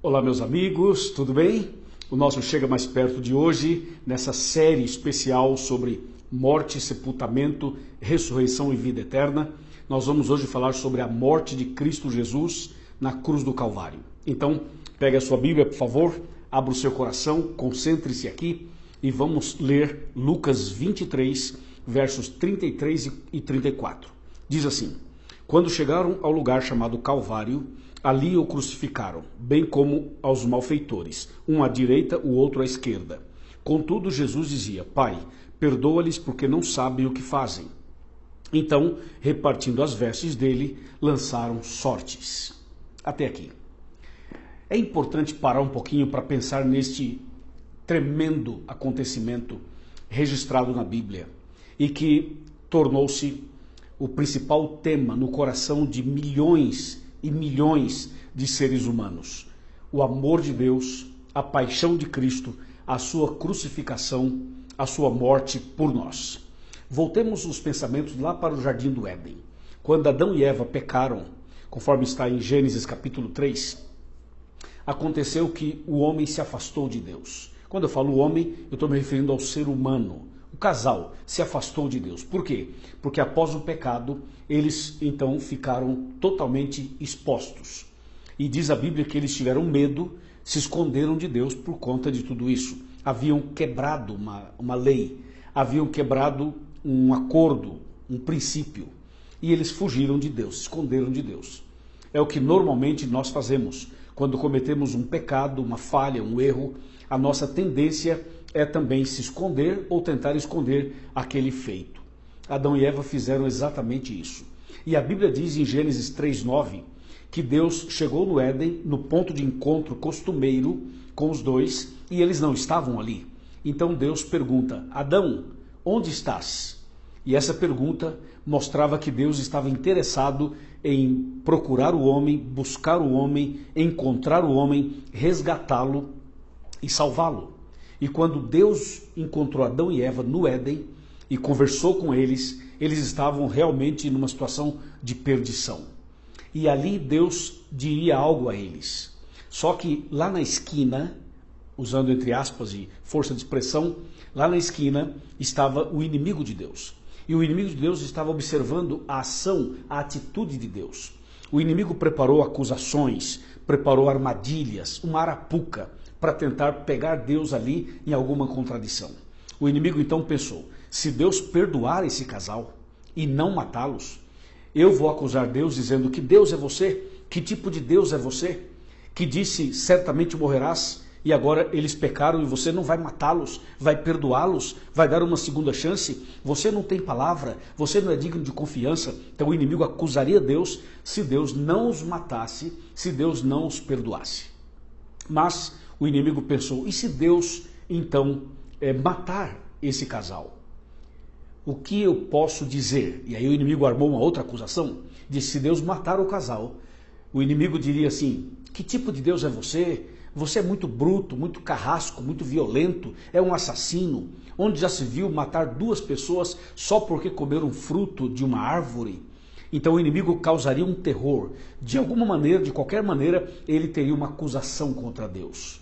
Olá, meus amigos, tudo bem? O nosso Chega Mais Perto de hoje, nessa série especial sobre morte, sepultamento, ressurreição e vida eterna, nós vamos hoje falar sobre a morte de Cristo Jesus na cruz do Calvário. Então, pegue a sua Bíblia, por favor, abra o seu coração, concentre-se aqui e vamos ler Lucas 23, versos 33 e 34. Diz assim: Quando chegaram ao lugar chamado Calvário, ali o crucificaram, bem como aos malfeitores, um à direita, o outro à esquerda. Contudo, Jesus dizia: Pai, perdoa-lhes porque não sabem o que fazem. Então, repartindo as vestes dele, lançaram sortes. Até aqui. É importante parar um pouquinho para pensar neste tremendo acontecimento registrado na Bíblia e que tornou-se o principal tema no coração de milhões e milhões de seres humanos. O amor de Deus, a paixão de Cristo, a sua crucificação, a sua morte por nós. Voltemos os pensamentos lá para o Jardim do Éden. Quando Adão e Eva pecaram, conforme está em Gênesis capítulo 3, aconteceu que o homem se afastou de Deus. Quando eu falo homem, eu estou me referindo ao ser humano. O casal se afastou de Deus. Por quê? Porque após o pecado, eles então ficaram totalmente expostos. E diz a Bíblia que eles tiveram medo, se esconderam de Deus por conta de tudo isso. Haviam quebrado uma lei, haviam quebrado um acordo, um princípio. E eles fugiram de Deus, se esconderam de Deus. É o que normalmente nós fazemos. Quando cometemos um pecado, uma falha, um erro, a nossa tendência é também se esconder ou tentar esconder aquele feito. Adão e Eva fizeram exatamente isso. E a Bíblia diz em Gênesis 3:9 que Deus chegou no Éden, no ponto de encontro costumeiro com os dois, e eles não estavam ali. Então Deus pergunta: Adão, onde estás? E essa pergunta mostrava que Deus estava interessado em procurar o homem, buscar o homem, encontrar o homem, resgatá-lo e salvá-lo. E quando Deus encontrou Adão e Eva no Éden e conversou com eles, eles estavam realmente numa situação de perdição. E ali Deus diria algo a eles. Só que lá na esquina, usando entre aspas e força de expressão, lá na esquina estava o inimigo de Deus. E o inimigo de Deus estava observando a ação, a atitude de Deus. O inimigo preparou acusações, preparou armadilhas, uma arapuca, para tentar pegar Deus ali em alguma contradição. O inimigo então pensou: se Deus perdoar esse casal e não matá-los, eu vou acusar Deus dizendo: que Deus é você? Que tipo de Deus é você? Que disse: certamente morrerás, e agora eles pecaram e você não vai matá-los, vai perdoá-los, vai dar uma segunda chance? Você não tem palavra, você não é digno de confiança. Então o inimigo acusaria Deus se Deus não os matasse, se Deus não os perdoasse. Mas o inimigo pensou: e se Deus então matar esse casal? O que eu posso dizer? E aí o inimigo armou uma outra acusação. Disse: se Deus matar o casal, o inimigo diria assim: que tipo de Deus é você? Você é muito bruto, muito carrasco, muito violento, é um assassino. Onde já se viu matar duas pessoas só porque comeram fruto de uma árvore? Então o inimigo causaria um terror. De alguma maneira, de qualquer maneira, ele teria uma acusação contra Deus.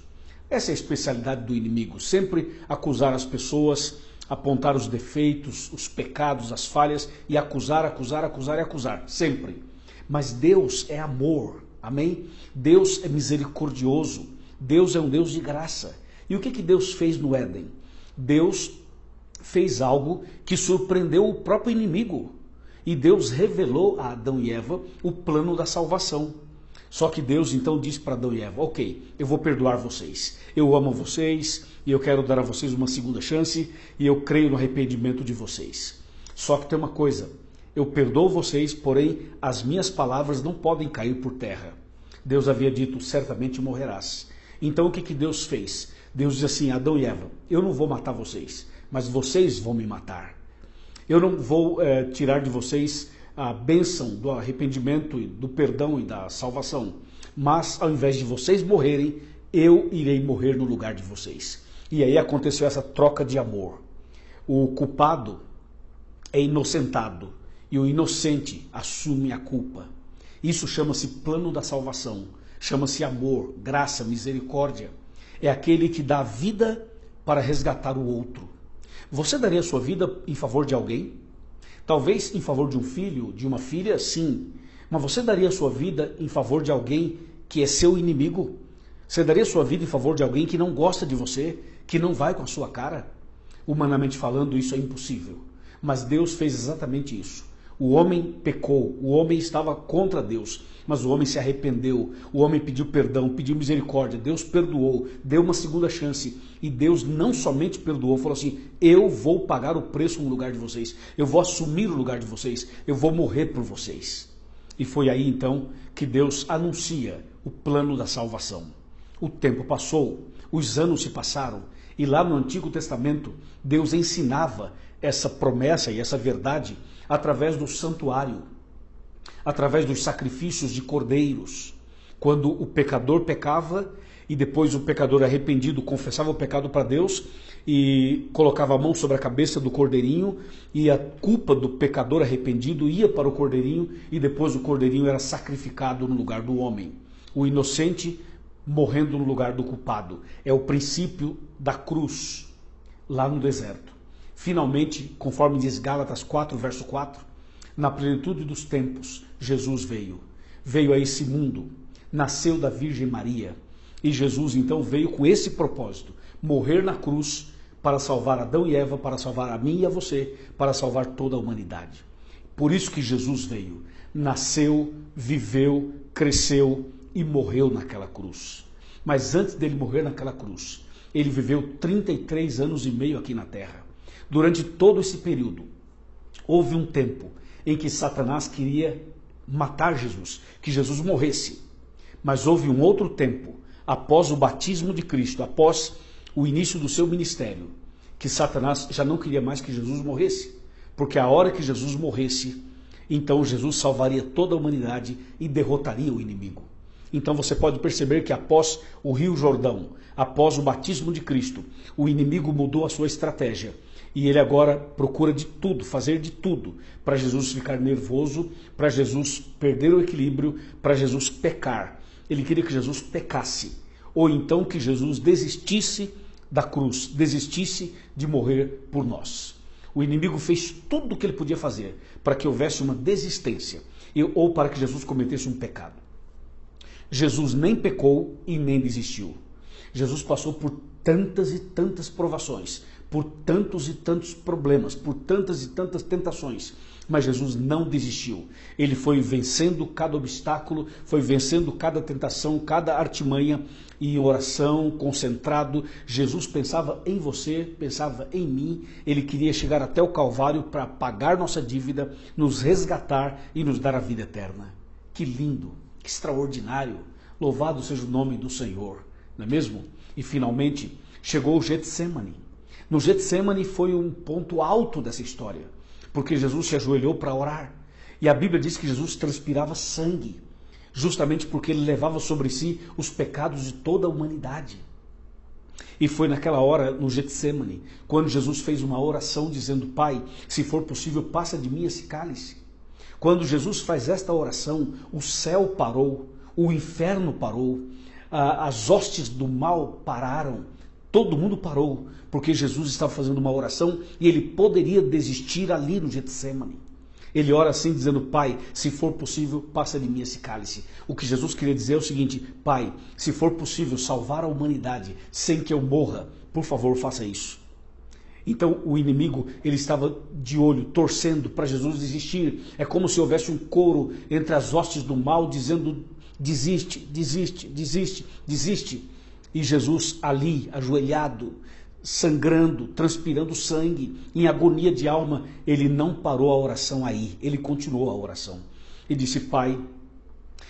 Essa é a especialidade do inimigo, sempre acusar as pessoas, apontar os defeitos, os pecados, as falhas e acusar, sempre. Mas Deus é amor, amém? Deus é misericordioso, Deus é um Deus de graça. E o que Deus fez no Éden? Deus fez algo que surpreendeu o próprio inimigo. E Deus revelou a Adão e Eva o plano da salvação. Só que Deus então disse para Adão e Eva: ok, eu vou perdoar vocês, eu amo vocês e eu quero dar a vocês uma segunda chance e eu creio no arrependimento de vocês. Só que tem uma coisa: eu perdoo vocês, porém as minhas palavras não podem cair por terra. Deus havia dito: certamente morrerás. Então o que Deus fez? Deus diz assim: Adão e Eva, eu não vou matar vocês, mas vocês vão me matar. Eu não vou tirar de vocês a bênção do arrependimento, do perdão e da salvação. Mas ao invés de vocês morrerem, eu irei morrer no lugar de vocês. E aí aconteceu essa troca de amor. O culpado é inocentado e o inocente assume a culpa. Isso chama-se plano da salvação. chama-se amor, graça, misericórdia. É aquele que dá a vida para resgatar o outro. Você daria a sua vida em favor de alguém? Talvez em favor de um filho, de uma filha, sim. Mas você daria a sua vida em favor de alguém que é seu inimigo? Você daria a sua vida em favor de alguém que não gosta de você, que não vai com a sua cara? Humanamente falando, isso é impossível. Mas Deus fez exatamente isso. O homem pecou, o homem estava contra Deus, mas o homem se arrependeu, o homem pediu perdão, pediu misericórdia, Deus perdoou, deu uma segunda chance. E Deus não somente perdoou, falou assim: eu vou pagar o preço no lugar de vocês, eu vou assumir o lugar de vocês, eu vou morrer por vocês. E foi aí então que Deus anuncia o plano da salvação. O tempo passou, os anos se passaram, e lá no Antigo Testamento Deus ensinava essa promessa e essa verdade através do santuário, através dos sacrifícios de cordeiros. Quando o pecador pecava e depois o pecador arrependido confessava o pecado para Deus e colocava a mão sobre a cabeça do cordeirinho, e a culpa do pecador arrependido ia para o cordeirinho, e depois o cordeirinho era sacrificado no lugar do homem. O inocente morrendo no lugar do culpado. É o princípio da cruz lá no deserto. Finalmente, conforme diz Gálatas 4, verso 4, na plenitude dos tempos, Jesus veio. Veio a esse mundo, nasceu da Virgem Maria. E Jesus então veio com esse propósito: morrer na cruz para salvar Adão e Eva, para salvar a mim e a você, para salvar toda a humanidade. Por isso que Jesus veio. Nasceu, viveu, cresceu e morreu naquela cruz. Mas antes dele morrer naquela cruz, ele viveu 33 anos e meio aqui na terra. Durante todo esse período, houve um tempo em que Satanás queria matar Jesus, que Jesus morresse. Mas houve um outro tempo, após o batismo de Cristo, após o início do seu ministério, que Satanás já não queria mais que Jesus morresse. Porque a hora que Jesus morresse, então Jesus salvaria toda a humanidade e derrotaria o inimigo. Então você pode perceber que após o Rio Jordão, após o batismo de Cristo, o inimigo mudou a sua estratégia. E ele agora procura de tudo, fazer de tudo, para Jesus ficar nervoso, para Jesus perder o equilíbrio, para Jesus pecar. Ele queria que Jesus pecasse, ou então que Jesus desistisse da cruz, desistisse de morrer por nós. O inimigo fez tudo o que ele podia fazer para que houvesse uma desistência, ou para que Jesus cometesse um pecado. Jesus nem pecou e nem desistiu. Jesus passou por tantas e tantas provações, por tantos e tantos problemas, por tantas e tantas tentações, mas Jesus não desistiu. Ele foi vencendo cada obstáculo, foi vencendo cada tentação, cada artimanha, e em oração, concentrado. Jesus pensava em você, pensava em mim. Ele queria chegar até o Calvário para pagar nossa dívida, nos resgatar e nos dar a vida eterna. Que lindo, que extraordinário. Louvado seja o nome do Senhor, não é mesmo? E finalmente chegou o Getsemane. No Getsemane foi um ponto alto dessa história, porque Jesus se ajoelhou para orar. E a Bíblia diz que Jesus transpirava sangue, justamente porque ele levava sobre si os pecados de toda a humanidade. E foi naquela hora, no Getsemane, quando Jesus fez uma oração dizendo: Pai, se for possível, passa de mim esse cálice. Quando Jesus faz esta oração, o céu parou, o inferno parou, as hostes do mal pararam, todo mundo parou, porque Jesus estava fazendo uma oração e ele poderia desistir ali no Getsemane. Ele ora assim dizendo: Pai, se for possível, passa de mim esse cálice. O que Jesus queria dizer é o seguinte: Pai, se for possível salvar a humanidade sem que eu morra, por favor, faça isso. Então o inimigo, ele estava de olho, torcendo para Jesus desistir. É como se houvesse um coro entre as hostes do mal dizendo: desiste, desiste, desiste, desiste. E Jesus ali, ajoelhado, sangrando, transpirando sangue, em agonia de alma, ele não parou a oração aí, ele continuou a oração. E disse: Pai,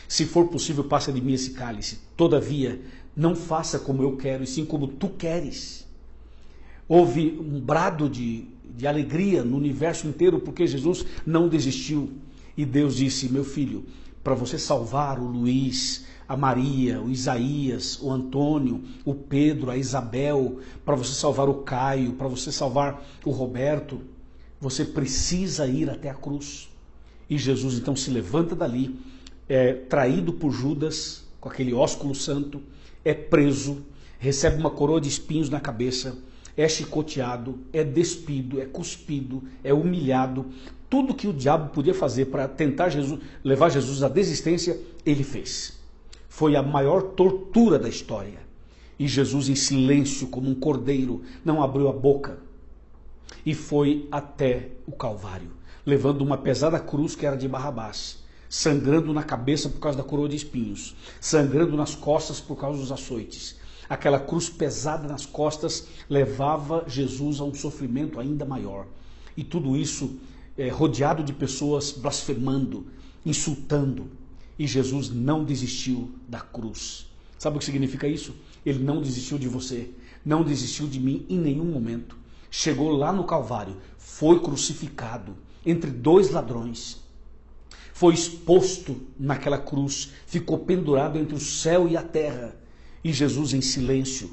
se for possível, passa de mim esse cálice. Todavia, não faça como eu quero, e sim como tu queres. Houve um brado de alegria no universo inteiro, porque Jesus não desistiu. E Deus disse: meu filho, para você salvar o Luiz, a Maria, o Isaías, o Antônio, o Pedro, a Isabel, para você salvar o Caio, para você salvar o Roberto, você precisa ir até a cruz. E Jesus então se levanta dali, traído por Judas, com aquele ósculo santo, é preso, recebe uma coroa de espinhos na cabeça, é chicoteado, é despido, é cuspido, é humilhado. Tudo que o diabo podia fazer para tentar levar Jesus à desistência, ele fez. Foi a maior tortura da história. E Jesus, em silêncio, como um cordeiro, não abriu a boca. E foi até o Calvário, levando uma pesada cruz que era de Barrabás, sangrando na cabeça por causa da coroa de espinhos, sangrando nas costas por causa dos açoites. Aquela cruz pesada nas costas levava Jesus a um sofrimento ainda maior. E tudo isso rodeado de pessoas blasfemando, insultando. E Jesus não desistiu da cruz. Sabe o que significa isso? Ele não desistiu de você, não desistiu de mim em nenhum momento. Chegou lá no Calvário, foi crucificado entre dois ladrões, foi exposto naquela cruz, ficou pendurado entre o céu e a terra. E Jesus, em silêncio,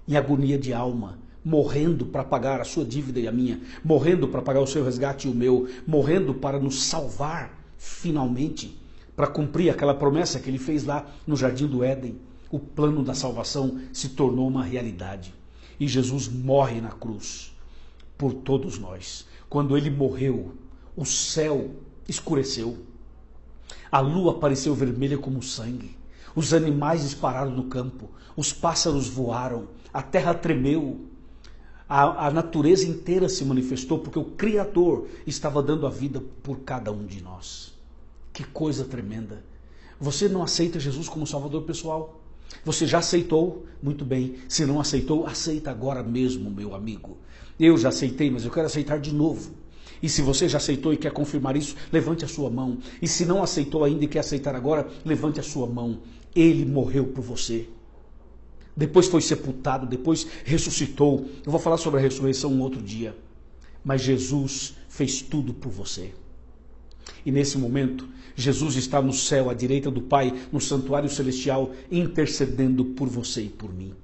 em agonia de alma, morrendo para pagar a sua dívida e a minha, morrendo para pagar o seu resgate e o meu, morrendo para nos salvar finalmente, para cumprir aquela promessa que ele fez lá no Jardim do Éden. O plano da salvação se tornou uma realidade. E Jesus morre na cruz por todos nós. Quando ele morreu, o céu escureceu. A lua apareceu vermelha como sangue. Os animais dispararam no campo. Os pássaros voaram. A terra tremeu. A natureza inteira se manifestou porque o Criador estava dando a vida por cada um de nós. Que coisa tremenda. Você não aceita Jesus como Salvador pessoal? Você já aceitou? Muito bem. Se não aceitou, aceita agora mesmo, meu amigo. Eu já aceitei, mas eu quero aceitar de novo. E se você já aceitou e quer confirmar isso, levante a sua mão. E se não aceitou ainda e quer aceitar agora, levante a sua mão. Ele morreu por você. Depois foi sepultado, depois ressuscitou. Eu vou falar sobre a ressurreição um outro dia. Mas Jesus fez tudo por você. E nesse momento, Jesus está no céu, à direita do Pai, no santuário celestial, intercedendo por você e por mim.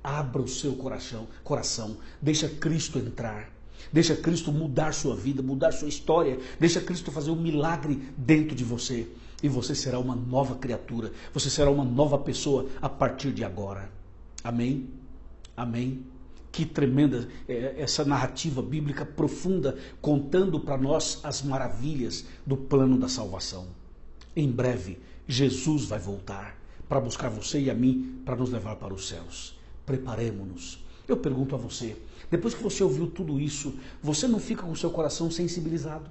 Abra o seu coração, deixa Cristo entrar, deixa Cristo mudar sua vida, mudar sua história, deixa Cristo fazer um milagre dentro de você. E você será uma nova criatura, você será uma nova pessoa a partir de agora. Amém? Amém? Que tremenda essa narrativa bíblica profunda, contando para nós as maravilhas do plano da salvação. Em breve, Jesus vai voltar para buscar você e a mim, para nos levar para os céus. Preparemo-nos. Eu pergunto a você, depois que você ouviu tudo isso, você não fica com o seu coração sensibilizado?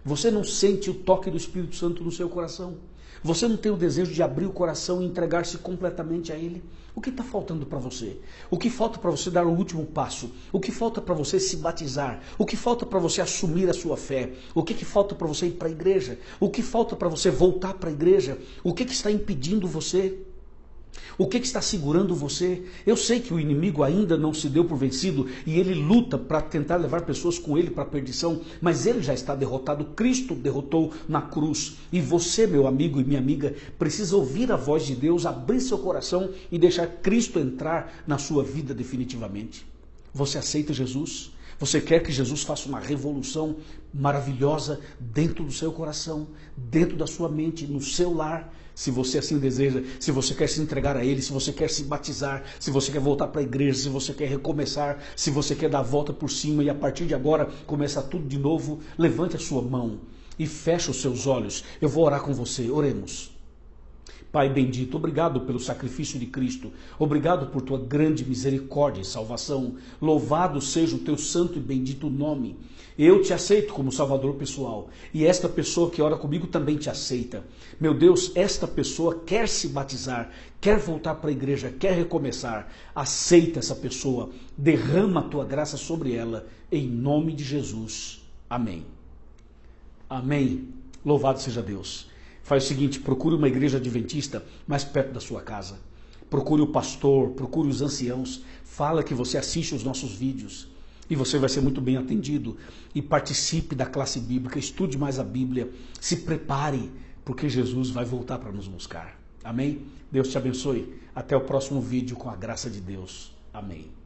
Você não sente o toque do Espírito Santo no seu coração? Você não tem o desejo de abrir o coração e entregar-se completamente a Ele? O que está faltando para você? O que falta para você dar o último passo? O que falta para você se batizar? O que falta para você assumir a sua fé? O que falta para você ir para a igreja? O que falta para você voltar para a igreja? O que está impedindo você? O que está segurando você? Eu sei que o inimigo ainda não se deu por vencido e ele luta para tentar levar pessoas com ele para a perdição, mas ele já está derrotado. Cristo derrotou na cruz. E você, meu amigo e minha amiga, precisa ouvir a voz de Deus, abrir seu coração e deixar Cristo entrar na sua vida definitivamente. Você aceita Jesus? Você quer que Jesus faça uma revolução maravilhosa dentro do seu coração, dentro da sua mente, no seu lar? Se você assim deseja, se você quer se entregar a Ele, se você quer se batizar, se você quer voltar para a igreja, se você quer recomeçar, se você quer dar a volta por cima e a partir de agora começar tudo de novo, levante a sua mão e feche os seus olhos. Eu vou orar com você. Oremos. Pai bendito, obrigado pelo sacrifício de Cristo, obrigado por tua grande misericórdia e salvação, louvado seja o teu santo e bendito nome. Eu te aceito como Salvador pessoal e esta pessoa que ora comigo também te aceita. Meu Deus, esta pessoa quer se batizar, quer voltar para a igreja, quer recomeçar. Aceita essa pessoa, derrama a tua graça sobre ela, em nome de Jesus. Amém. Amém. Louvado seja Deus. Faz o seguinte, procure uma igreja adventista mais perto da sua casa. Procure o pastor, procure os anciãos. Fala que você assiste os nossos vídeos. E você vai ser muito bem atendido. E participe da classe bíblica, estude mais a Bíblia. Se prepare, porque Jesus vai voltar para nos buscar. Amém? Deus te abençoe. Até o próximo vídeo com a graça de Deus. Amém.